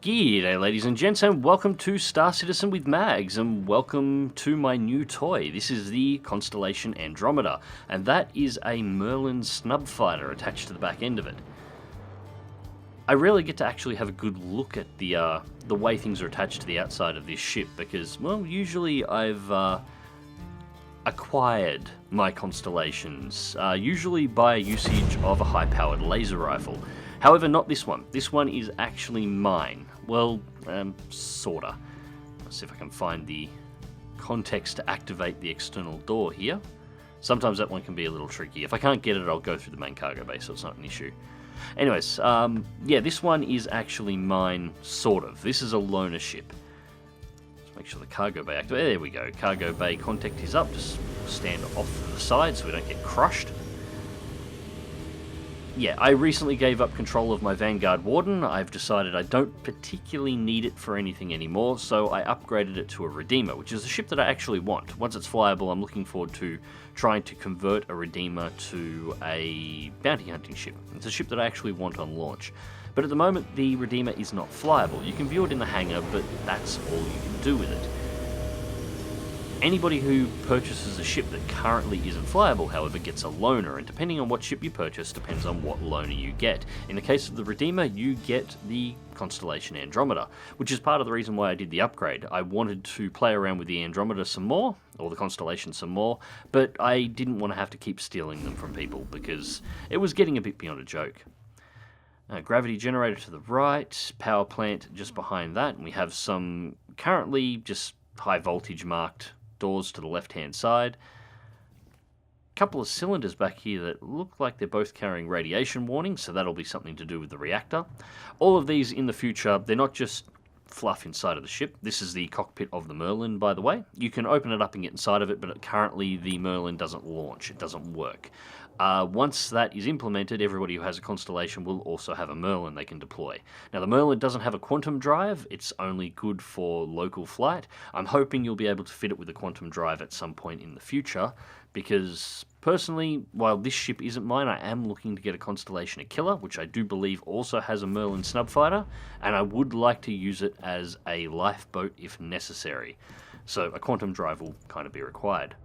G'day ladies and gents, and welcome to Star Citizen with Mags, and welcome to my new toy. This is the Constellation Andromeda, and that is a Merlin snub fighter attached to the back end of it. I rarely get to actually have a good look at the way things are attached to the outside of this ship, because, well, usually I've acquired my Constellations, usually by usage of a high-powered laser rifle. However, not this one. This one is actually mine. Well, sorta. Let's see if I can find the context to activate the external door here. Sometimes that one can be a little tricky. If I can't get it, I'll go through the main cargo bay, so it's not an issue. Anyways, yeah, this one is actually mine, sort of. This is a loaner ship. Let's make sure the cargo bay activates. There we go. Cargo bay contact is up. Just stand off to the side so we don't get crushed. Yeah, I recently gave up control of my Vanguard Warden. I've decided I don't particularly need it for anything anymore, so I upgraded it to a Redeemer, which is a ship that I actually want. Once it's flyable, I'm looking forward to trying to convert a Redeemer to a bounty hunting ship. It's a ship that I actually want on launch. But at the moment, the Redeemer is not flyable. You can view it in the hangar, but that's all you can do with it. Anybody who purchases a ship that currently isn't flyable, however, gets a loaner, and depending on what ship you purchase depends on what loaner you get. In the case of the Redeemer, you get the Constellation Andromeda, which is part of the reason why I did the upgrade. I wanted to play around with the Andromeda some more, or the Constellation some more, but I didn't want to have to keep stealing them from people, because it was getting a bit beyond a joke. Gravity generator to the right, power plant just behind that, and we have some currently just high voltage marked doors to the left hand side. A couple of cylinders back here that look like they're both carrying radiation warnings, so that'll be something to do with the reactor. All of these in the future, they're not just fluff inside of the ship. This is the cockpit of the Merlin, by the way. You can open it up and get inside of it, but currently the Merlin doesn't launch. It doesn't work. Once that is implemented, everybody who has a Constellation will also have a Merlin they can deploy. Now, the Merlin doesn't have a quantum drive. It's only good for local flight. I'm hoping you'll be able to fit it with a quantum drive at some point in the future, because personally, while this ship isn't mine, I am looking to get a Constellation Killer, which I do believe also has a Merlin snub fighter, and I would like to use it as a lifeboat if necessary. So a quantum drive will kind of be required.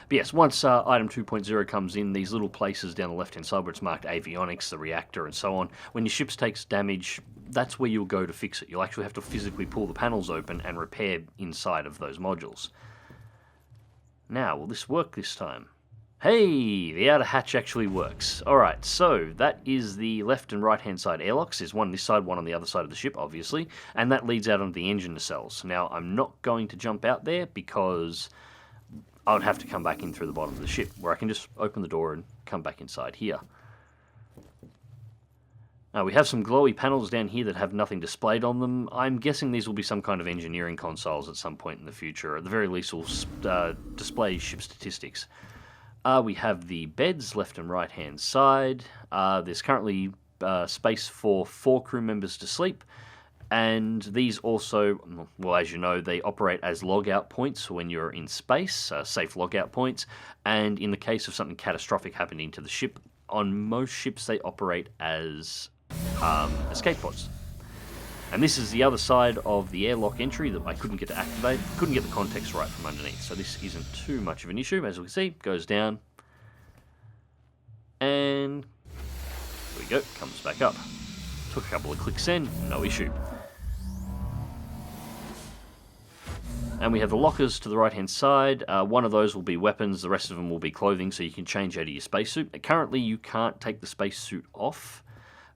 But yes, once item 2.0 comes in, these little places down the left-hand side where it's marked avionics, the reactor, and so on, when your ship takes damage, that's where you'll go to fix it. You'll actually have to physically pull the panels open and repair inside of those modules. Now, will this work this time? Hey, the outer hatch actually works. Alright, so that is the left and right-hand side airlocks. There's one on this side, one on the other side of the ship, obviously, and that leads out onto the engine nacelles. Now, I'm not going to jump out there because I would have to come back in through the bottom of the ship, where I can just open the door and come back inside here. Now, we have some glowy panels down here that have nothing displayed on them. I'm guessing these will be some kind of engineering consoles at some point in the future. At the very least, will display ship statistics. We have the beds left and right hand side. There's currently space for 4 crew members to sleep. And these also, well, as you know, they operate as logout points when you're in space, safe logout points. And in the case of something catastrophic happening to the ship, on most ships they operate as escape pods. And this is the other side of the airlock entry that I couldn't get to activate. Couldn't get the context right from underneath, so this isn't too much of an issue. As we can see, goes down. And there we go, comes back up. Took a couple of clicks in, no issue. And we have the lockers to the right-hand side. One of those will be weapons, the rest of them will be clothing, so you can change out of your spacesuit. Currently, you can't take the spacesuit off,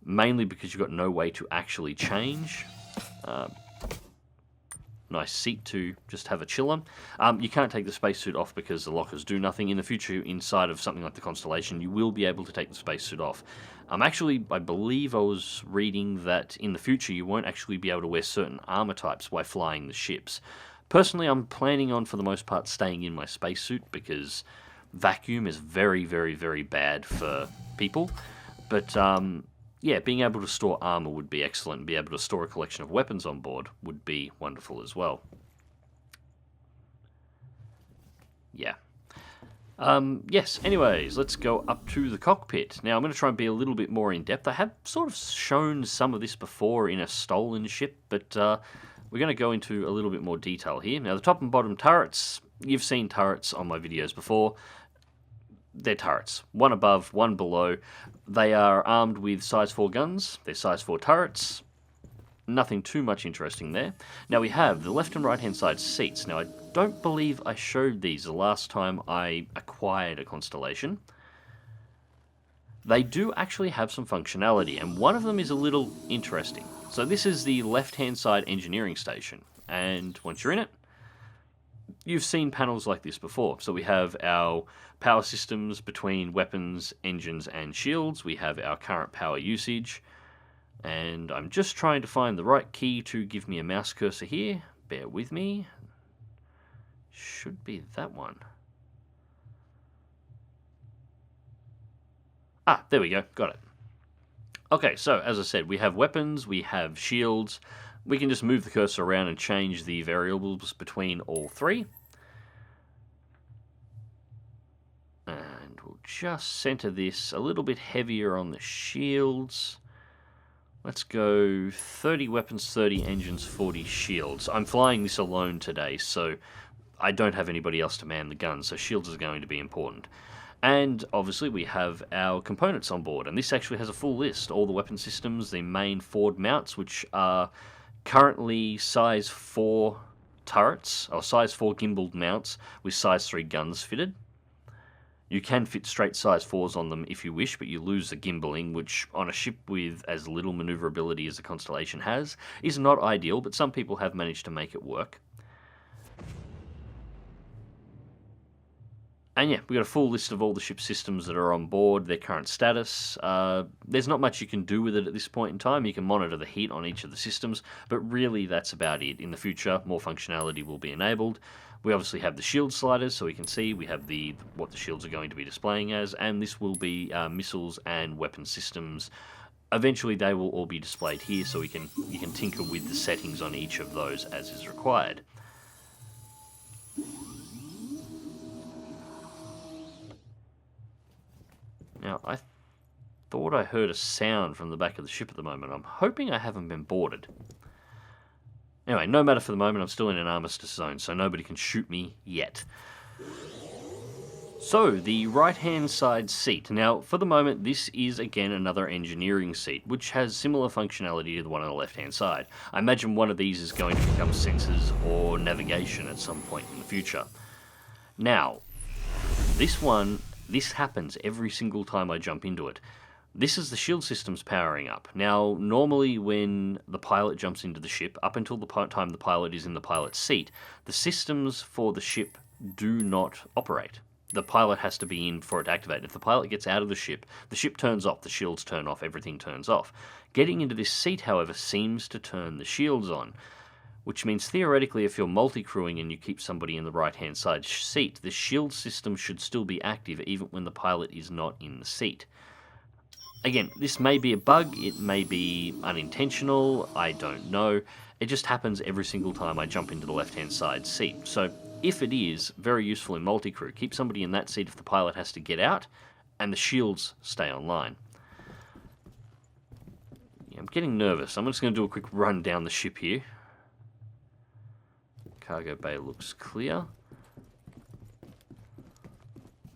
mainly because you've got no way to actually change. Nice seat to just have a chill on. You can't take the spacesuit off because the lockers do nothing. In the future, inside of something like the Constellation, you will be able to take the spacesuit off. Actually, I believe I was reading that in the future, you won't actually be able to wear certain armor types while flying the ships. Personally, I'm planning on, for the most part, staying in my spacesuit because vacuum is very, very, very bad for people. But, yeah, being able to store armor would be excellent, and be able to store a collection of weapons on board would be wonderful as well. Yeah. Yes, anyways, let's go up to the cockpit. Now, I'm going to try and be a little bit more in-depth. I have sort of shown some of this before in a stolen ship, but we're going to go into a little bit more detail here. Now, the top and bottom turrets, you've seen turrets on my videos before. They're turrets. One above, one below. They are armed with size 4 guns. They're size 4 turrets. Nothing too much interesting there. Now we have the left and right hand side seats. Now I don't believe I showed these the last time I acquired a Constellation. They do actually have some functionality, and one of them is a little interesting. So this is the left hand side engineering station, and once you're in it, you've seen panels like this before. So we have our power systems between weapons, engines and shields. We have our current power usage. And I'm just trying to find the right key to give me a mouse cursor here. Bear with me. Should be that one. Ah, there we go. Got it. Okay, so as I said, we have weapons, we have shields. We can just move the cursor around and change the variables between all three. And we'll just center this a little bit heavier on the shields. Let's go 30 weapons, 30 engines, 40 shields. I'm flying this alone today, so I don't have anybody else to man the guns, so shields is going to be important. And obviously we have our components on board, and this actually has a full list. All the weapon systems, the main forward mounts, which are currently size 4 turrets, or size 4 gimbaled mounts with size 3 guns fitted. You can fit straight size 4s on them if you wish, but you lose the gimbaling, which on a ship with as little maneuverability as the Constellation has, is not ideal, but some people have managed to make it work. And yeah, we've got a full list of all the ship systems that are on board, their current status. There's not much you can do with it at this point in time. You can monitor the heat on each of the systems, but really that's about it. In the future, more functionality will be enabled. We obviously have the shield sliders, so we can see we have what the shields are going to be displaying as, and this will be missiles and weapon systems. Eventually they will all be displayed here, so you can tinker with the settings on each of those as is required. Now, I thought I heard a sound from the back of the ship at the moment. I'm hoping I haven't been boarded. Anyway, no matter for the moment, I'm still in an armistice zone, so nobody can shoot me yet. So, the right-hand side seat. Now, for the moment, this is again another engineering seat, which has similar functionality to the one on the left-hand side. I imagine one of these is going to become sensors or navigation at some point in the future. Now, this happens every single time I jump into it. This is the shield systems powering up. Now, normally when the pilot jumps into the ship, up until the time the pilot is in the pilot's seat, the systems for the ship do not operate. The pilot has to be in for it to activate. If the pilot gets out of the ship turns off, the shields turn off, everything turns off. Getting into this seat, however, seems to turn the shields on, which means theoretically if you're multi-crewing and you keep somebody in the right-hand side seat, the shield system should still be active even when the pilot is not in the seat. Again, this may be a bug, it may be unintentional, I don't know. It just happens every single time I jump into the left-hand side seat. So if it is, very useful in multi-crew. Keep somebody in that seat if the pilot has to get out, and the shields stay online. Yeah, I'm getting nervous. I'm just going to do a quick run down the ship here. Cargo bay looks clear.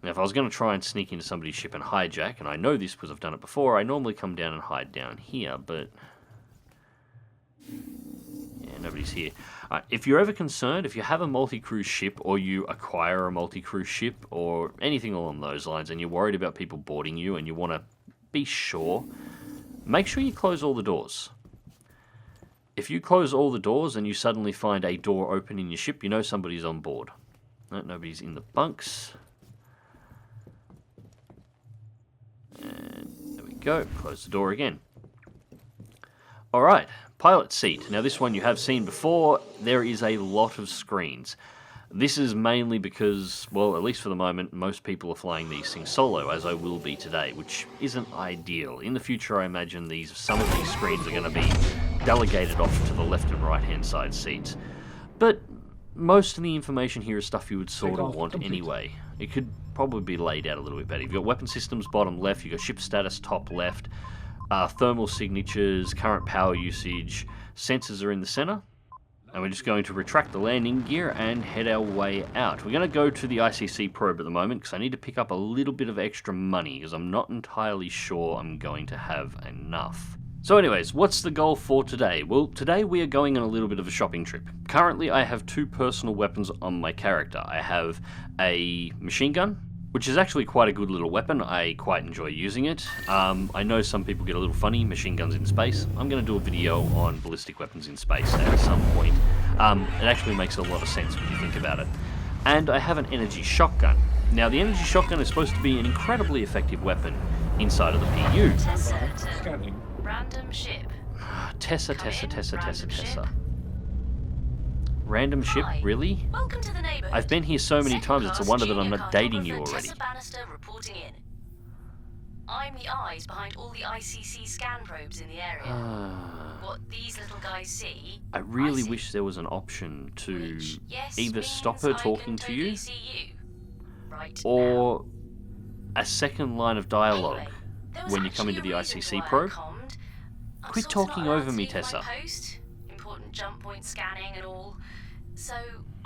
Now, if I was going to try and sneak into somebody's ship and hijack, and I know this because I've done it before, I normally come down and hide down here, but yeah, nobody's here. If you're ever concerned, if you have a multi-crew ship, or you acquire a multi-crew ship, or anything along those lines, and you're worried about people boarding you, and you want to be sure, make sure you close all the doors. If you close all the doors and you suddenly find a door open in your ship, you know somebody's on board. No, nobody's in the bunks. And there we go, close the door again. Alright, pilot seat. Now this one you have seen before. There is a lot of screens. This is mainly because, well, at least for the moment, most people are flying these things solo, as I will be today, which isn't ideal. In the future, I imagine some of these screens are going to be delegated off to the left and right hand side seats. But most of the information here is stuff you would sort of want anyway. It could probably be laid out a little bit better. You've got weapon systems bottom left, you've got ship status top left, thermal signatures, current power usage, sensors are in the center. And we're just going to retract the landing gear and head our way out. We're going to go to the ICC probe at the moment because I need to pick up a little bit of extra money because I'm not entirely sure I'm going to have enough. So anyways, what's the goal for today? Well, today we are going on a little bit of a shopping trip. Currently I have two personal weapons on my character. I have a machine gun, which is actually quite a good little weapon. I quite enjoy using it. I know some people get a little funny, machine guns in space. I'm going to do a video on ballistic weapons in space at some point. It actually makes a lot of sense when you think about it. And I have an energy shotgun. Now, the energy shotgun is supposed to be an incredibly effective weapon inside of the PU. Scanning. Random ship. Tessa. Random ship, really? Welcome to the neighborhood. I've been here so many times, it's a wonder that I'm not dating you already. Reporting in. I'm the eyes behind all the ICC scan probes in the area. What these little guys see, I really wish there was an option to either stop her talking to you, or a second line of dialogue when you come into the ICC probe. Quit talking over me, Tessa. Important jump point scanning and all. So,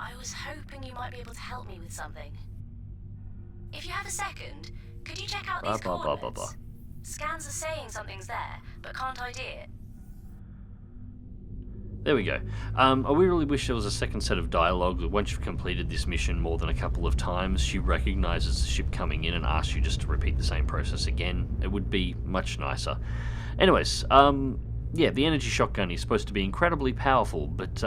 I was hoping you might be able to help me with something. If you have a second, could you check out these coordinates? Scans are saying something's there, but can't ID it. There we go. I really wish there was a second set of dialogue that once you've completed this mission more than a couple of times, she recognises the ship coming in and asks you just to repeat the same process again. It would be much nicer. Anyways, yeah, the energy shotgun is supposed to be incredibly powerful, but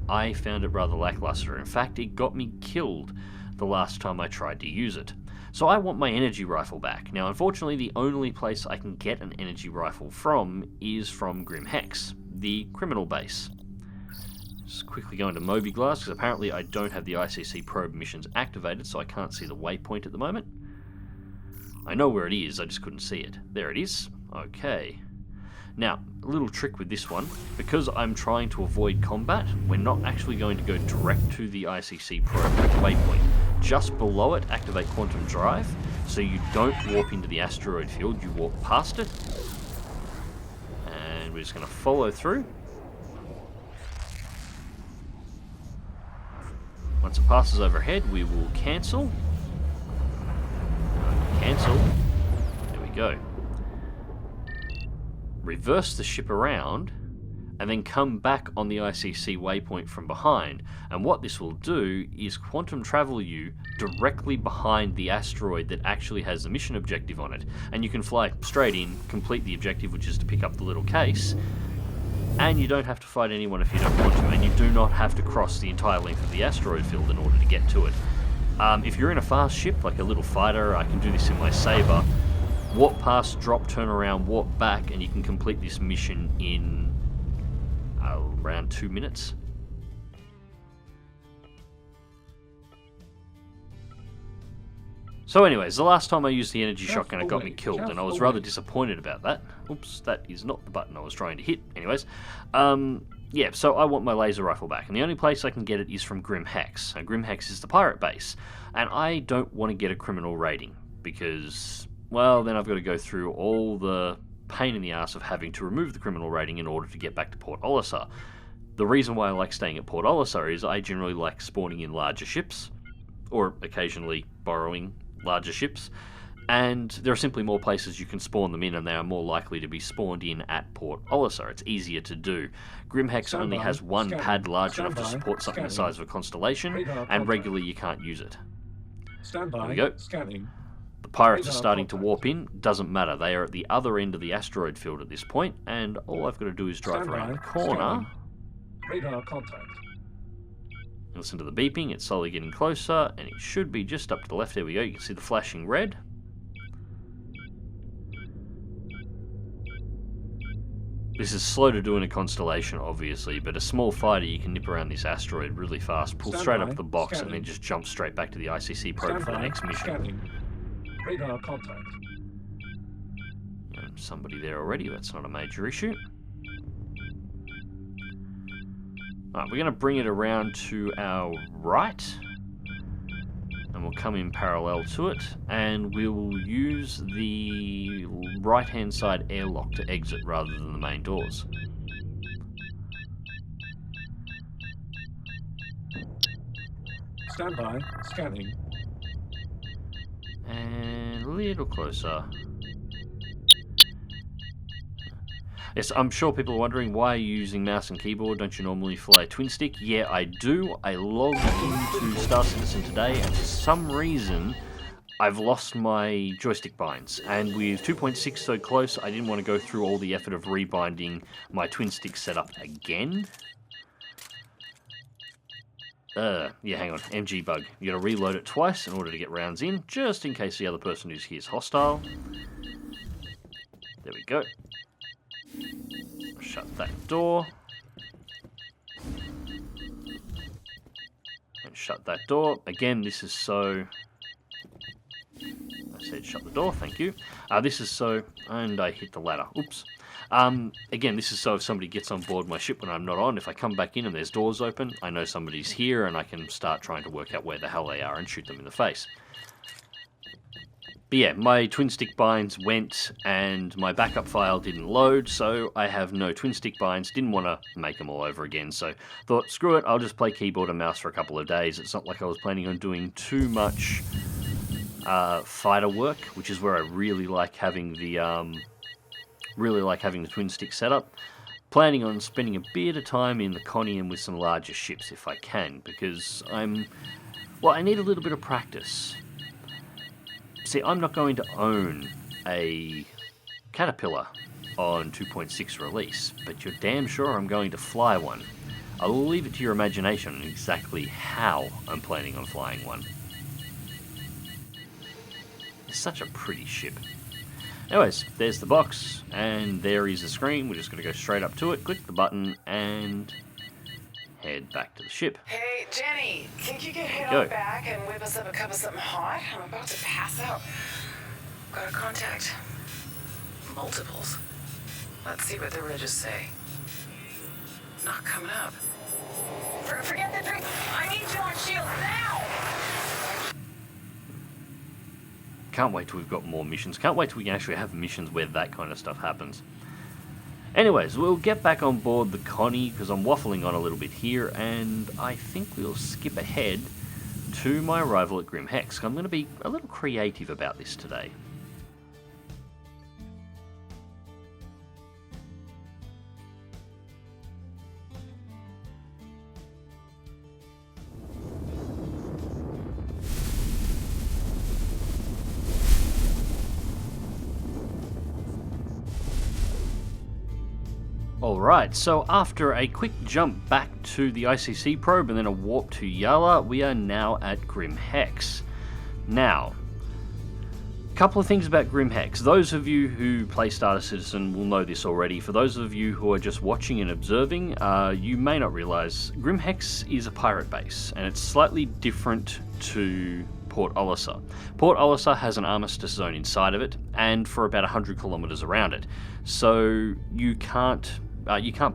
I found it rather lackluster. In fact, it got me killed the last time I tried to use it. So I want my energy rifle back. Now, unfortunately, the only place I can get an energy rifle from is from GrimHEX, the criminal base. Just quickly go into Moby-Glass, because apparently I don't have the ICC probe missions activated, so I can't see the waypoint at the moment. I know where it is, I just couldn't see it. There it is. Okay. Now, a little trick with this one, because I'm trying to avoid combat, we're not actually going to go direct to the ICC probe waypoint. Just below it, activate quantum drive, so you don't warp into the asteroid field, you walk past it. And we're just going to follow through. Once it passes overhead, we will cancel. Cancel. There we go. Reverse the ship around, and then come back on the ICC waypoint from behind. And what this will do is quantum travel you directly behind the asteroid that actually has the mission objective on it. And you can fly straight in, complete the objective, which is to pick up the little case, and you don't have to fight anyone if you don't want to, and you do not have to cross the entire length of the asteroid field in order to get to it. If you're in a fast ship, like a little fighter, I can do this in my Saber. Warp past, drop, turn around, warp back, and you can complete this mission in around 2 minutes. So anyways, the last time I used the energy shotgun it got me killed, and I was rather disappointed about that. Oops, that is not the button I was trying to hit. Anyways, yeah, so I want my laser rifle back, and the only place I can get it is from GrimHEX. And GrimHEX is the pirate base, and I don't want to get a criminal rating, because, well, then I've got to go through all the pain in the ass of having to remove the criminal rating in order to get back to Port Olisar. The reason why I like staying at Port Olisar is I generally like spawning in larger ships, or occasionally borrowing larger ships, and there are simply more places you can spawn them in, and they are more likely to be spawned in at Port Olisar. It's easier to do. GrimHEX only has one pad large enough to support something the size of a Constellation, and regularly you can't use it. There we go. The pirates are starting to warp in. Doesn't matter, they are at the other end of the asteroid field at this point, and all I've got to do is drive around the corner. Radar contact. Listen to the beeping, it's slowly getting closer, and it should be just up to the left. There we go, you can see the flashing red. This is slow to do in a Constellation, obviously, but a small fighter, you can nip around this asteroid really fast, pull straight up the box, and then just jump straight back to the ICC probe for the next mission. Radar contact. Somebody there already, that's not a major issue. Alright, we're going to bring it around to our right, and we'll come in parallel to it, and we'll use the right-hand side airlock to exit rather than the main doors. Stand by. Scanning. And a little closer. Yes, I'm sure people are wondering, why are you using mouse and keyboard? Don't you normally fly twin stick? Yeah, I do. I logged into Star Citizen today, and for some reason, I've lost my joystick binds. And with 2.6 so close, I didn't want to go through all the effort of rebinding my twin stick setup again. Yeah, hang on. MG bug. You gotta reload it twice in order to get rounds in, just in case the other person who's here is hostile. There we go. Shut that door. And shut that door. Again, this is so... I said shut the door, thank you. This is so... And I hit the ladder. Oops. Again, this is so if somebody gets on board my ship when I'm not on, if I come back in and there's doors open, I know somebody's here and I can start trying to work out where the hell they are and shoot them in the face. But yeah, my twin stick binds went and my backup file didn't load, so I have no twin stick binds. Didn't want to make them all over again, so thought, screw it, I'll just play keyboard and mouse for a couple of days. It's not like I was planning on doing too much fighter work, which is where I really like having the twin stick setup. Planning on spending a bit of time in the Connie and with some larger ships if I can, because I need a little bit of practice. See, I'm not going to own a Caterpillar on 2.6 release, but you're damn sure I'm going to fly one. I'll leave it to your imagination on exactly how I'm planning on flying one. It's such a pretty ship. Anyways, there's the box, and there is the screen. We're just going to go straight up to it, click the button, and head back to the ship. Hey, Jenny, think you could head Go. on back and whip us up a cup of something hot? I'm about to pass out. Got to contact multiples. Let's see what the ridges say. Not coming up. Forget the drink. I need you on shield now! Can't wait till we've got more missions. Can't wait till we can actually have missions where that kind of stuff happens. Anyways, we'll get back on board the Connie, because I'm waffling on a little bit here, and I think we'll skip ahead to my arrival at GrimHEX. I'm going to be a little creative about this today. Alright, so after a quick jump back to the ICC probe and then a warp to Yala, we are now at GrimHEX. Now, a couple of things about GrimHEX. Those of you who play Star Citizen will know this already. For those of you who are just watching and observing, you may not realise GrimHEX is a pirate base, and it's slightly different to Port Olisar. Port Olisar has an armistice zone inside of it, and for about 100 kilometres around it. So you can't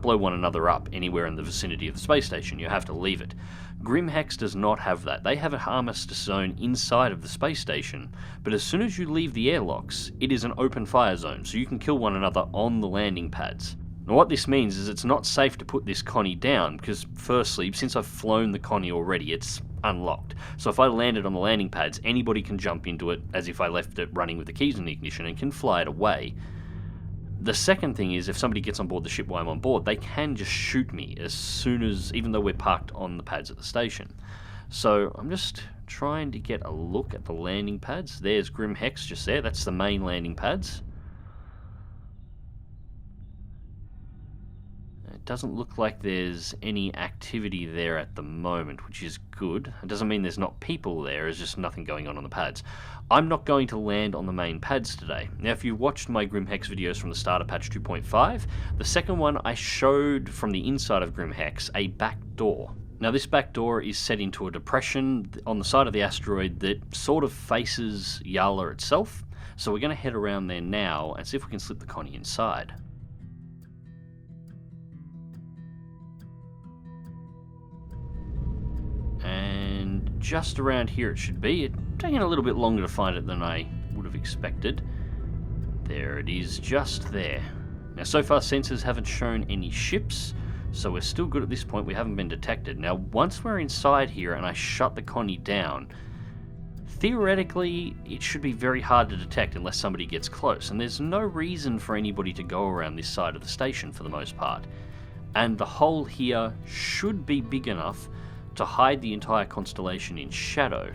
blow one another up anywhere in the vicinity of the space station. You have to leave it. GrimHEX does not have that. They have an armistice zone inside of the space station, but as soon as you leave the airlocks, it is an open fire zone, so you can kill one another on the landing pads. Now what this means is it's not safe to put this Connie down, because firstly, since I've flown the Connie already, it's unlocked. So if I landed on the landing pads, anybody can jump into it as if I left it running with the keys in the ignition and can fly it away. The second thing is, if somebody gets on board the ship while I'm on board, they can just shoot me as soon as, even though we're parked on the pads at the station. So I'm just trying to get a look at the landing pads. There's GrimHEX just there. That's the main landing pads. It doesn't look like there's any activity there at the moment, which is good. It doesn't mean there's not people there, there's just nothing going on the pads. I'm not going to land on the main pads today. Now, if you watched my GrimHEX videos from the start of patch 2.5, the second one I showed from the inside of GrimHEX a back door. Now, this back door is set into a depression on the side of the asteroid that sort of faces Yala itself. So we're going to head around there now and see if we can slip the Connie inside. just around here it should be. It's taking a little bit longer to find it than I would have expected. There it is, just there. Now, so far sensors haven't shown any ships, so we're still good at this point. We haven't been detected. Now, once we're inside here and I shut the Connie down, theoretically, it should be very hard to detect unless somebody gets close, and there's no reason for anybody to go around this side of the station for the most part. And the hole here should be big enough to hide the entire constellation in shadow,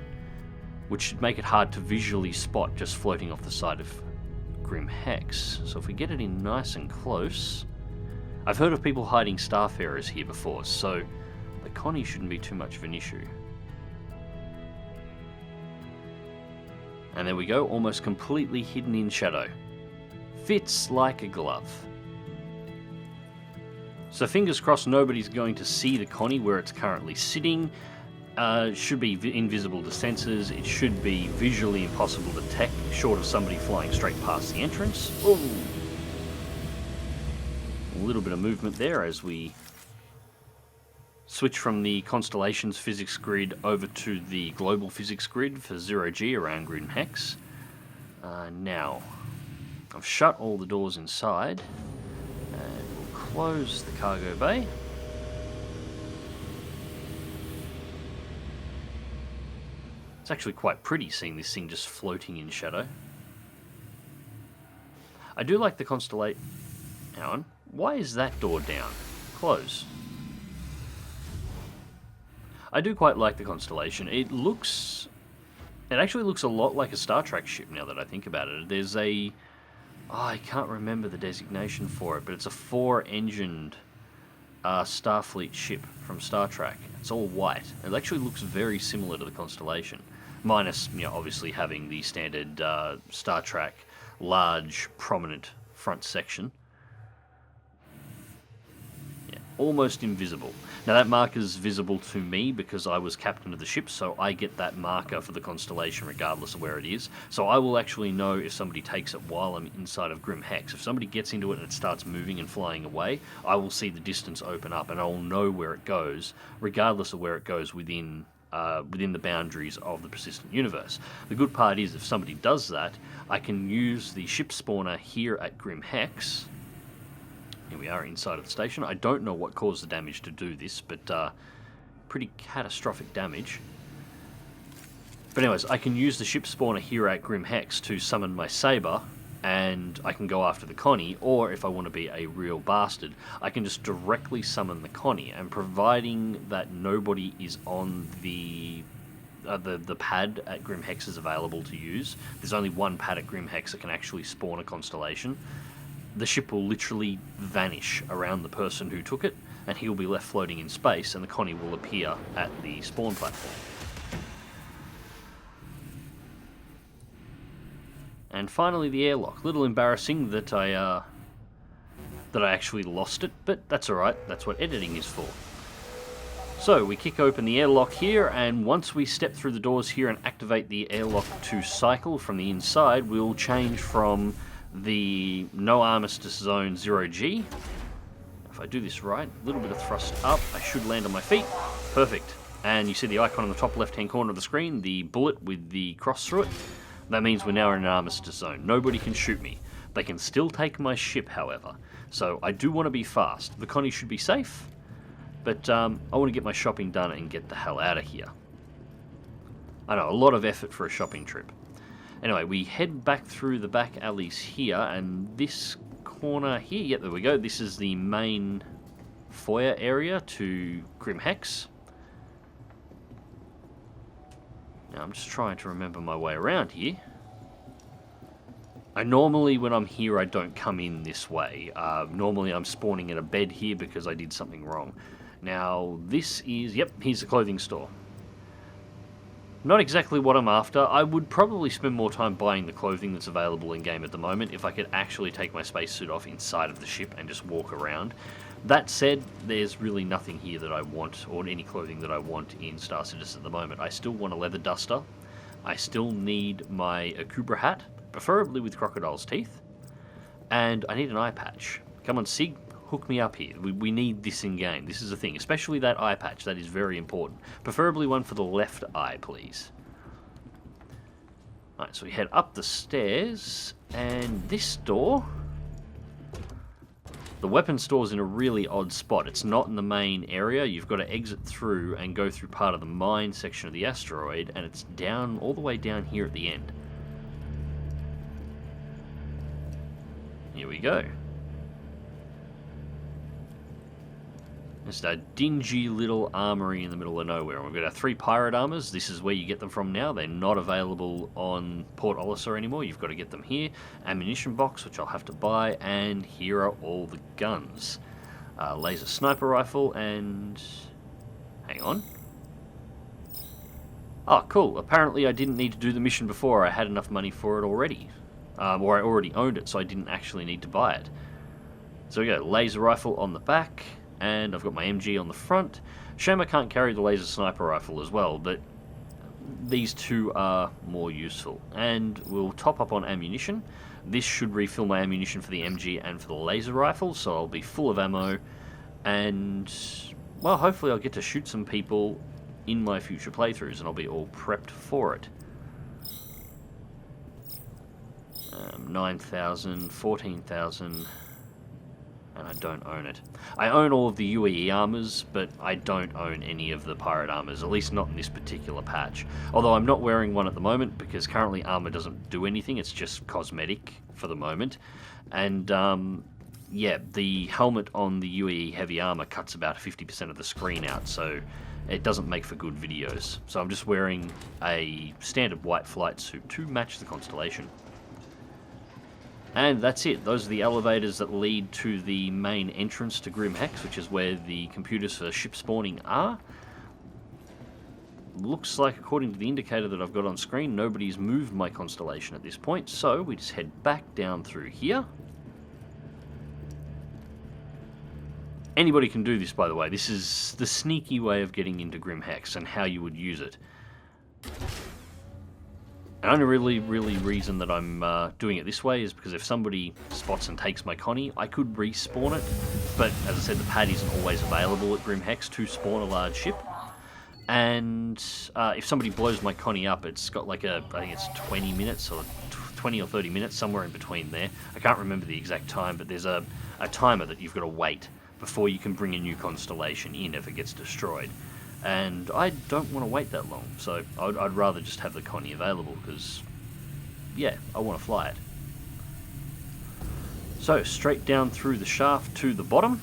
which should make it hard to visually spot just floating off the side of GrimHEX. So if we get it in nice and close... I've heard of people hiding starfarers here before, so the Connie shouldn't be too much of an issue. And there we go, almost completely hidden in shadow. Fits like a glove. So fingers crossed nobody's going to see the Connie where it's currently sitting. Should be invisible to sensors. It should be visually impossible to detect, short of somebody flying straight past the entrance. Ooh. A little bit of movement there as we switch from the Constellation's physics grid over to the global physics grid for 0G around GrimHEX. Now, I've shut all the doors inside, and we'll close the cargo bay. It's actually quite pretty seeing this thing just floating in shadow. I do like the Constellation... Hang on. Why is that door down? Close. I do quite like the Constellation. It actually looks a lot like a Star Trek ship now that I think about it. There's a... I can't remember the designation for it, but it's a 4-engined Starfleet ship from Star Trek. It's all white. It actually looks very similar to the Constellation. Minus, obviously having the standard Star Trek large, prominent front section. Yeah, almost invisible. Now that marker's visible to me because I was captain of the ship, so I get that marker for the Constellation regardless of where it is. So I will actually know if somebody takes it while I'm inside of GrimHEX. If somebody gets into it and it starts moving and flying away, I will see the distance open up and I'll know where it goes, regardless of where it goes within the boundaries of the persistent universe. The good part is if somebody does that, I can use the ship spawner here at GrimHEX. Here we are inside of the station. I don't know what caused the damage to do this, but pretty catastrophic damage. But anyways, I can use the ship spawner here at GrimHEX to summon my Saber, and I can go after the Connie, or if I want to be a real bastard, I can just directly summon the Connie, and providing that nobody is on the pad at GrimHEX is available to use, there's only one pad at GrimHEX that can actually spawn a Constellation, the ship will literally vanish around the person who took it, and he'll be left floating in space, and the Connie will appear at the spawn platform. And finally the airlock. Little embarrassing that I actually lost it, but that's alright, that's what editing is for. So we kick open the airlock here, and once we step through the doors here and activate the airlock to cycle from the inside, we'll change from the no armistice zone 0G. If I do this right, a little bit of thrust up, I should land on my feet. Perfect. And you see the icon on the top left hand corner of the screen, the bullet with the cross through it. That means we're now in an armistice zone. Nobody can shoot me. They can still take my ship, however. So I do want to be fast. The Connie should be safe, but I want to get my shopping done and get the hell out of here. I know, a lot of effort for a shopping trip. Anyway, we head back through the back alleys here, and this corner here, yep, there we go. This is the main foyer area to GrimHEX. Now, I'm just trying to remember my way around here. Normally, when I'm here, I don't come in this way. Normally, I'm spawning at a bed here because I did something wrong. Now, this is... Yep, here's the clothing store. Not exactly what I'm after. I would probably spend more time buying the clothing that's available in-game at the moment if I could actually take my spacesuit off inside of the ship and just walk around. That said, there's really nothing here that I want, or any clothing that I want in Star Citizen at the moment. I still want a leather duster. I still need my Akubra hat, preferably with crocodile's teeth. And I need an eye patch. Come on, Sig, Hook me up here. We need this in-game. This is a thing. Especially that eye patch. That is very important. Preferably one for the left eye, please. Alright, so we head up the stairs, and this door... The weapon store's in a really odd spot. It's not in the main area. You've got to exit through and go through part of the mine section of the asteroid, and it's down, all the way down here at the end. Here we go. It's a dingy little armory in the middle of nowhere. We've got our 3 pirate armors. This is where you get them from now. They're not available on Port Olisar anymore. You've got to get them here. Ammunition box, which I'll have to buy. And here are all the guns. Laser sniper rifle and... Hang on. Oh, cool. Apparently I didn't need to do the mission before. I had enough money for it already. Or I already owned it, so I didn't actually need to buy it. So we go. Laser rifle on the back. And I've got my MG on the front. Shame I can't carry the laser sniper rifle as well, but these two are more useful. And we'll top up on ammunition. This should refill my ammunition for the MG and for the laser rifle, so I'll be full of ammo. And, well, hopefully I'll get to shoot some people in my future playthroughs, and I'll be all prepped for it. 9,000, 14,000... and I don't own it. I own all of the UEE armors, but I don't own any of the pirate armors, at least not in this particular patch. Although I'm not wearing one at the moment, because currently armor doesn't do anything, it's just cosmetic for the moment. And, yeah, the helmet on the UEE heavy armor cuts about 50% of the screen out, so it doesn't make for good videos. So I'm just wearing a standard white flight suit to match the Constellation. And that's it. Those are the elevators that lead to the main entrance to GrimHEX, which is where the computers for ship spawning are. Looks like, according to the indicator that I've got on screen, nobody's moved my Constellation at this point, so we just head back down through here. Anybody can do this, by the way. This is the sneaky way of getting into GrimHEX and how you would use it. The only really reason that I'm doing it this way is because if somebody spots and takes my Connie, I could respawn it, but as I said, the pad isn't always available at GrimHEX to spawn a large ship. And if somebody blows my Connie up, it's got like I think it's 20 minutes or 20 or 30 minutes, somewhere in between there. I can't remember the exact time, but there's a timer that you've got to wait before you can bring a new Constellation in if it gets destroyed. And I don't want to wait that long, so I'd rather just have the Connie available, because, yeah, I want to fly it. So, straight down through the shaft to the bottom.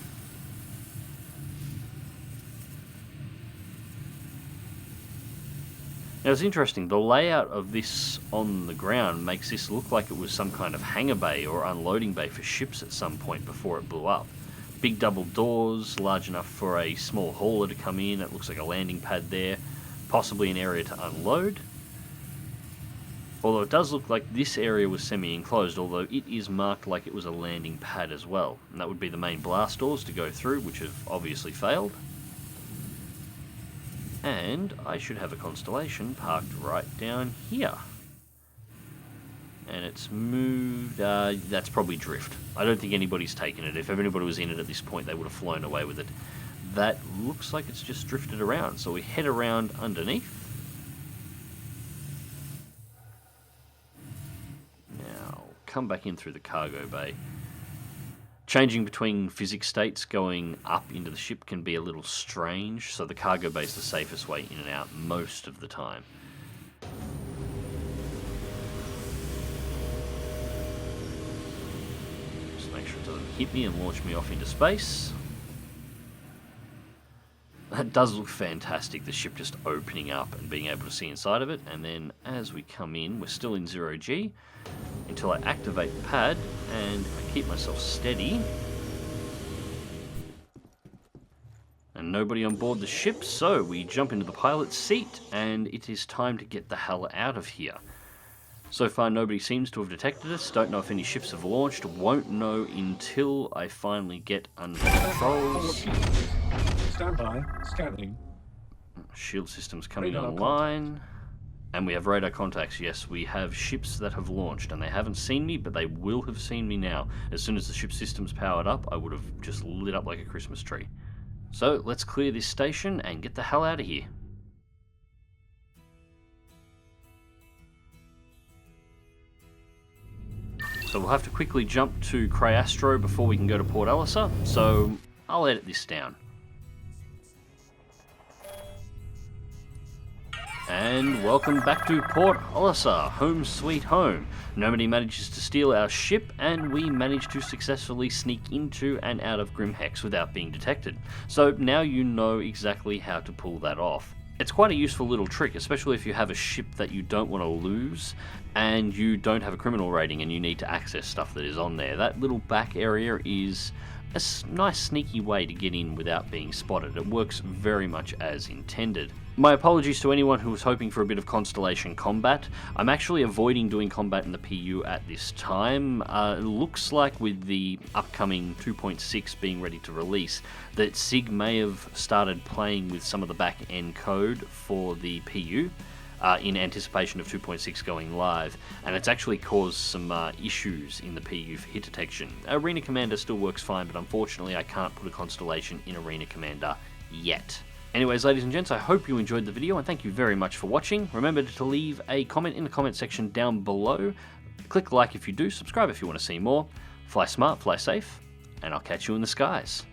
Now, it's interesting, the layout of this on the ground makes this look like it was some kind of hangar bay or unloading bay for ships at some point before it blew up. Big double doors, large enough for a small hauler to come in. It looks like a landing pad there, possibly an area to unload. Although it does look like this area was semi-enclosed, although it is marked like it was a landing pad as well. And that would be the main blast doors to go through, which have obviously failed. And I should have a Constellation parked right down here. And it's moved, that's probably drift. I don't think anybody's taken it. If anybody was in it at this point, they would have flown away with it. That looks like it's just drifted around. So we head around underneath. Now, come back in through the cargo bay. Changing between physics states going up into the ship can be a little strange, so the cargo bay is the safest way in and out most of the time. Make sure it doesn't hit me and launch me off into space. That does look fantastic, the ship just opening up and being able to see inside of it. And then as we come in, we're still in 0G until I activate the pad and I keep myself steady. And nobody on board the ship, so we jump into the pilot's seat and it is time to get the hell out of here. So far, nobody seems to have detected us. Don't know if any ships have launched. Won't know until I finally get under controls. Stand by. Scanning. Shield systems coming online. And we have radar contacts. Yes, we have ships that have launched, and they haven't seen me, but they will have seen me now. As soon as the ship system's powered up, I would have just lit up like a Christmas tree. So let's clear this station and get the hell out of here. So we'll have to quickly jump to Cryastro before we can go to Port Ellisa, so I'll edit this down. And welcome back to Port Ellisa, home sweet home. Nobody manages to steal our ship, and we managed to successfully sneak into and out of GrimHEX without being detected. So now you know exactly how to pull that off. It's quite a useful little trick, especially if you have a ship that you don't want to lose and you don't have a criminal rating and you need to access stuff that is on there. That little back area is a nice sneaky way to get in without being spotted. It works very much as intended. My apologies to anyone who was hoping for a bit of Constellation combat. I'm actually avoiding doing combat in the PU at this time. It looks like with the upcoming 2.6 being ready to release, that SIG may have started playing with some of the back-end code for the PU in anticipation of 2.6 going live, and it's actually caused some issues in the PU for hit detection. Arena Commander still works fine, but unfortunately I can't put a Constellation in Arena Commander yet. Anyways, ladies and gents, I hope you enjoyed the video, and thank you very much for watching. Remember to leave a comment in the comment section down below. Click like if you do, subscribe if you want to see more. Fly smart, fly safe, and I'll catch you in the skies.